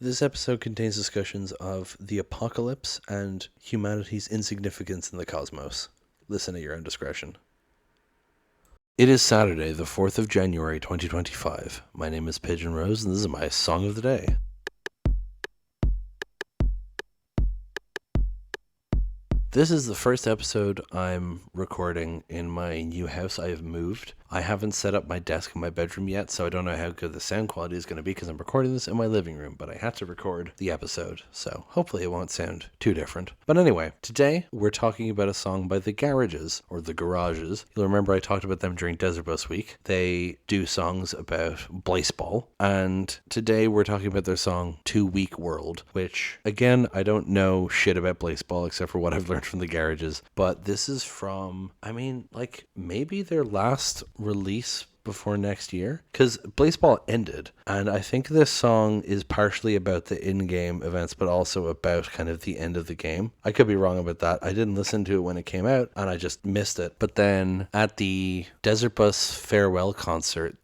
This episode contains discussions of the apocalypse and humanity's insignificance in the cosmos. Listen at your own discretion. It is Saturday, the 4th of January, 2025. My name is Pigeon and this is my song of the day. This is the first episode I'm recording in my new house. I have moved. I haven't set up my desk in my bedroom yet, so I don't know how good the sound quality is going to be because I'm recording this in my living room, but I had to record the episode, so hopefully it won't sound too different. But anyway, today we're talking about a song by The Garages, or The Garages. You'll remember I talked about them during Desert Bus Week. They do songs about baseball, and today we're talking about their song 2 Week World, which, again, I don't know shit about baseball except for what I've learned from The Garages, but this is from, maybe their last release before next year, because baseball ended, and I think this song is partially about the in-game events but also about kind of the end of the game. I could be wrong about that. I didn't listen to it when it came out and I just missed it, but then at the Desert Bus farewell concert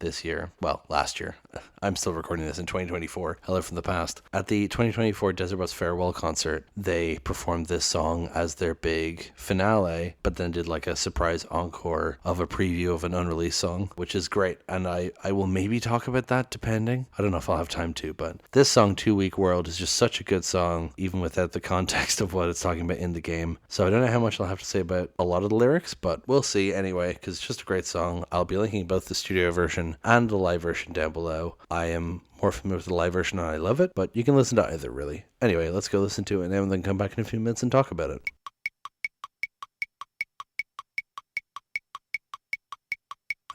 last year, I'm still recording this in 2024, hello from the past. At the 2024 Desert Bus farewell concert, they performed this song as their big finale, but then did like a surprise encore of a preview of an unreleased song, which is great. And I will maybe talk about that depending. I don't know if I'll have time to, but this song, 2 Week World, is just such a good song, even without the context of what it's talking about in the game. So I don't know how much I'll have to say about a lot of the lyrics, but we'll see anyway, because it's just a great song. I'll be linking both the studio version and the live version down below. I am more familiar with the live version and I love it, but you can listen to either, really. Anyway, let's go listen to it and then come back in a few minutes and talk about it.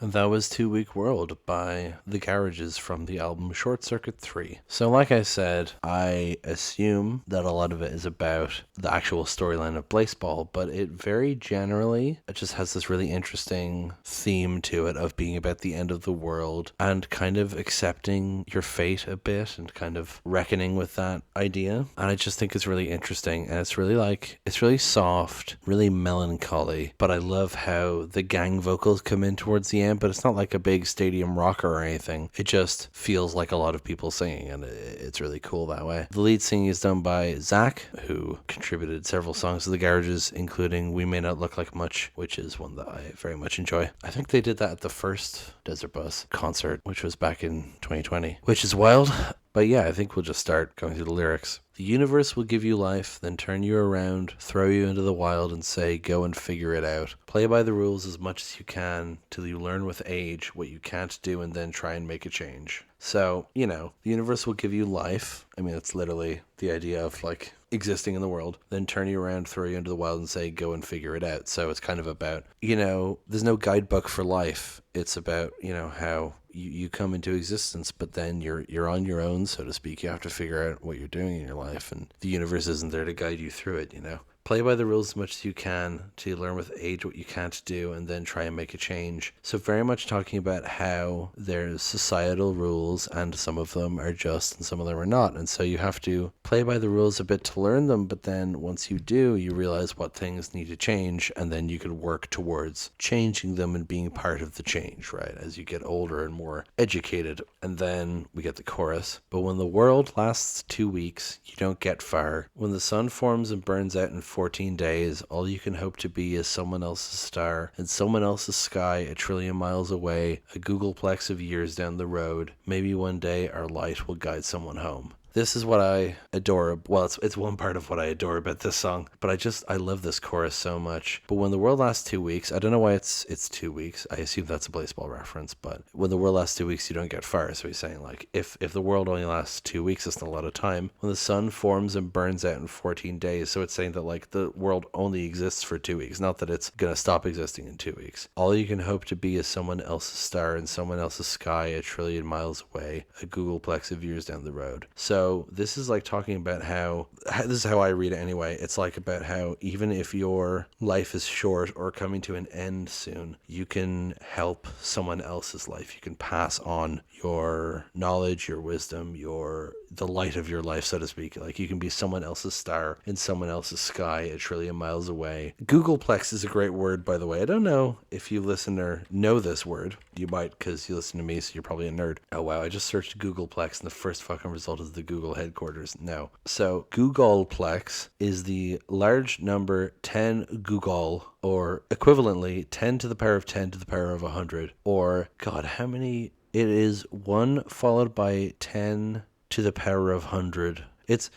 And that was 2 Week World by The Garages from the album Short Circuit 3. So like I said, I assume that a lot of it is about the actual storyline of baseball, but it very generally, it just has this really interesting theme to it of being about the end of the world and kind of accepting your fate a bit and kind of reckoning with that idea. And I just think it's really interesting, and it's really soft, really melancholy, but I love how the gang vocals come in towards the end, but it's not like a big stadium rocker or anything. It just feels like a lot of people singing, and it's really cool that way. The lead singing is done by Zach, who contributed several songs to The Garages, including We May Not Look Like Much, which is one that I very much enjoy. I think they did that at the first Desert Bus concert, which was back in 2020, which is wild. But yeah, I think we'll just start going through the lyrics. The universe will give you life, then turn you around, throw you into the wild and say, go and figure it out. Play by the rules as much as you can till you learn with age what you can't do and then try and make a change. So, the universe will give you life. I mean, it's literally the idea of like existing in the world, then turn you around, throw you into the wild and say, go and figure it out. So it's kind of about, there's no guidebook for life. It's about, how you come into existence, but then you're on your own, so to speak. You have to figure out what you're doing in your life, and the universe isn't there to guide you through it, Play by the rules as much as you can to learn with age what you can't do and then try and make a change. So very much talking about how there's societal rules and some of them are just and some of them are not. And so you have to play by the rules a bit to learn them, but then once you do, you realize what things need to change, and then you can work towards changing them and being part of the change, right? As you get older and more educated. And then we get the chorus. But when the world lasts 2 weeks, you don't get far. When the sun forms and burns out in 14 days, all you can hope to be is someone else's star and someone else's sky a trillion miles away, a googleplex of years down the road. Maybe one day our light will guide someone home. This is what I adore. Well, it's one part of what I adore about this song, but I love this chorus so much. But when the world lasts 2 weeks, I don't know why it's 2 weeks. I assume that's a baseball reference, but when the world lasts 2 weeks, you don't get far. So he's saying like, if the world only lasts 2 weeks, it's not a lot of time. When the sun forms and burns out in 14 days, so it's saying that like the world only exists for 2 weeks, not that it's gonna stop existing in 2 weeks. All you can hope to be is someone else's star and someone else's sky a trillion miles away, a googleplex of years down the road. So this is like talking about how this is how I read it anyway. It's like about how even if your life is short or coming to an end soon, you can help someone else's life. You can pass on your knowledge, your wisdom, your the light of your life, so to speak. Like you can be someone else's star in someone else's sky a trillion miles away. Googleplex is a great word, by the way. I don't know if you listen or know this word. You might, because you listen to me, so you're probably a nerd. Oh wow, I just searched Googleplex and the first fucking result is the Google headquarters. No. So Googleplex is the large number 10 Google, or equivalently 10 to the power of 10 to the power of 100, or God, how many? It is 1 followed by 10 to the power of 100. It's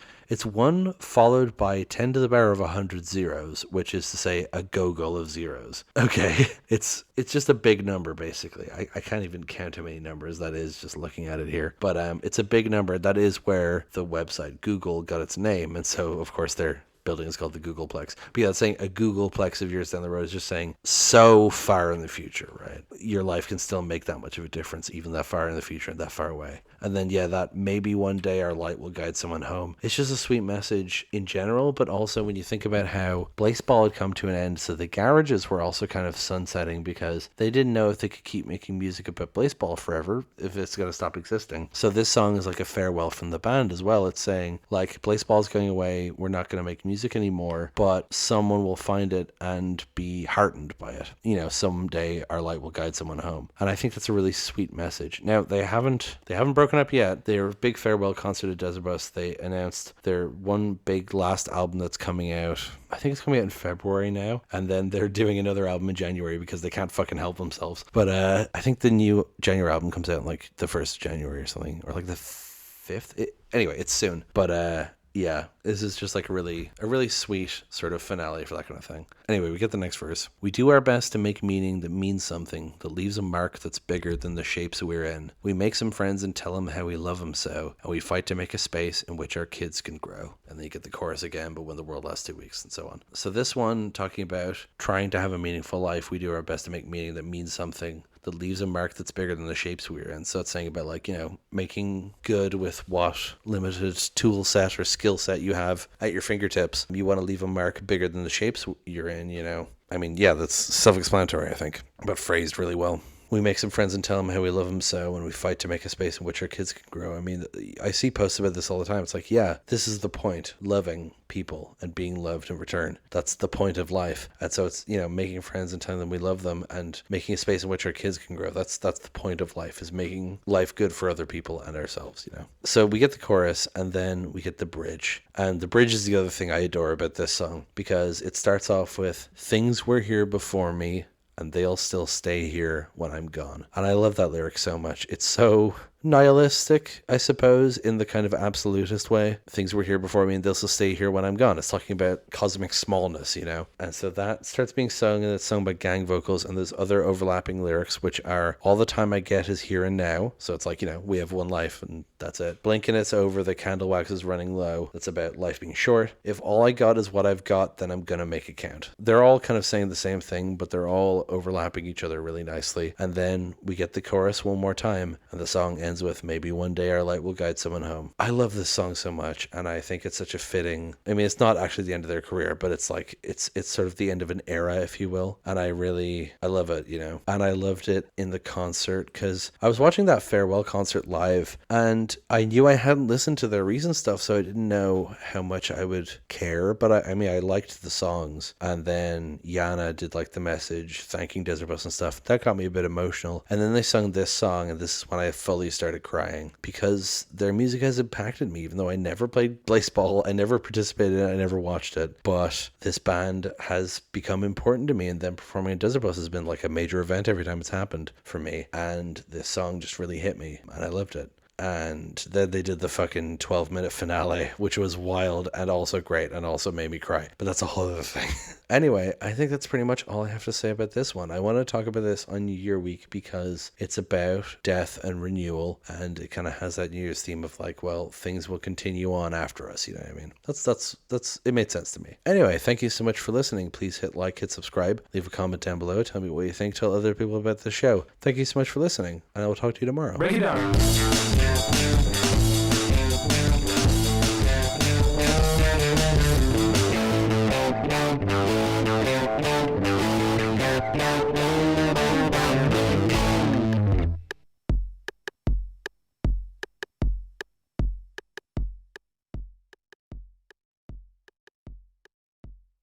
1 followed by 10 to the power of 100 zeros, which is to say a gogol of zeros. Okay, it's just a big number, basically. I can't even count how many numbers that is just looking at it here. But it's a big number. That is where the website Google got its name. And so, of course, their building is called the Googleplex. But yeah, saying a Googleplex of years down the road is just saying so far in the future, right? Your life can still make that much of a difference, even that far in the future and that far away. And then, yeah, that maybe one day our light will guide someone home. It's just a sweet message in general, but also when you think about how Blaseball had come to an end, so the garages were also kind of sunsetting because they didn't know if they could keep making music about Blaseball forever, if it's going to stop existing. So this song is like a farewell from the band as well. It's saying, like, Blaseball's going away, we're not going to make music anymore, but someone will find it and be heartened by it. You know, someday our light will guide someone home. And I think that's a really sweet message. Now, they haven't broken up yet. Their big farewell concert at Desert Bus, they announced their one big last album that's coming out. I think it's coming out in February now, and then they're doing another album in January because they can't fucking help themselves. But I think the new January album comes out like the 1st of January or something, or like the 5th. Anyway, it's soon. But yeah, this is just like a really sweet sort of finale for that kind of thing. Anyway, we get the next verse. We do our best to make meaning that means something, that leaves a mark that's bigger than the shapes we're in. We make some friends and tell them how we love them so, and we fight to make a space in which our kids can grow. And then you get the chorus again, but when the world lasts 2 weeks and so on. So this one, talking about trying to have a meaningful life, we do our best to make meaning that means something, that leaves a mark that's bigger than the shapes we're in. So it's saying about, like, you know, making good with what limited tool set or skill set you have at your fingertips. You want to leave a mark bigger than the shapes you're in, you know. I mean, yeah, that's self-explanatory, I think, but phrased really well. We make some friends and tell them how we love them so, and we fight to make a space in which our kids can grow. I mean, I see posts about this all the time. It's like, yeah, this is the point. Loving people and being loved in return. That's the point of life. And so it's, you know, making friends and telling them we love them and making a space in which our kids can grow. That's the point of life, is making life good for other people and ourselves, you know. So we get the chorus and then we get the bridge. And the bridge is the other thing I adore about this song, because it starts off with, things were here before me, and they'll still stay here when I'm gone. And I love that lyric so much. It's so nihilistic, I suppose, in the kind of absolutist way. Things were here before me and they'll still stay here when I'm gone. It's talking about cosmic smallness, you know. And so that starts being sung, and it's sung by gang vocals, and there's other overlapping lyrics, which are, all the time I get is here and now. So it's like, you know, we have one life and that's it. Blinking it's over, the candle wax is running low. That's about life being short. If all I got is what I've got, then I'm gonna make it count. They're all kind of saying the same thing, but they're all overlapping each other really nicely. And then we get the chorus one more time, and the song ends with, maybe one day our light will guide someone home. I love this song so much, and I think it's such a fitting, I mean, it's not actually the end of their career, but it's like, it's sort of the end of an era, if you will. And I love it, you know. And I loved it in the concert, because I was watching that farewell concert live, and I knew I hadn't listened to their recent stuff, so I didn't know how much I would care, but I mean, I liked the songs. And then Yana did like the message thanking Desert Bus and stuff. That got me a bit emotional. And then they sung this song, and this is when I fully started crying, because their music has impacted me, even though I never played Blaseball, I never participated in it, I never watched it, but this band has become important to me, and them performing at Desert Bus has been like a major event every time it's happened for me, and this song just really hit me, and I loved it. And then they did the fucking 12-minute finale, which was wild and also great and also made me cry. But that's a whole other thing. Anyway, I think that's pretty much all I have to say about this one. I want to talk about this on New Year week because it's about death and renewal, and it kind of has that New Year's theme of like, well, things will continue on after us, you know what I mean? That's it made sense to me. Anyway, thank you so much for listening. Please hit like, hit subscribe, leave a comment down below, tell me what you think, tell other people about the show. Thank you so much for listening, and I will talk to you tomorrow. Break it down.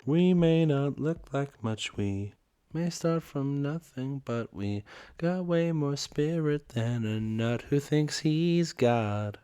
We may not look like much, we may start from nothing, but we got way more spirit than a nut who thinks he's God.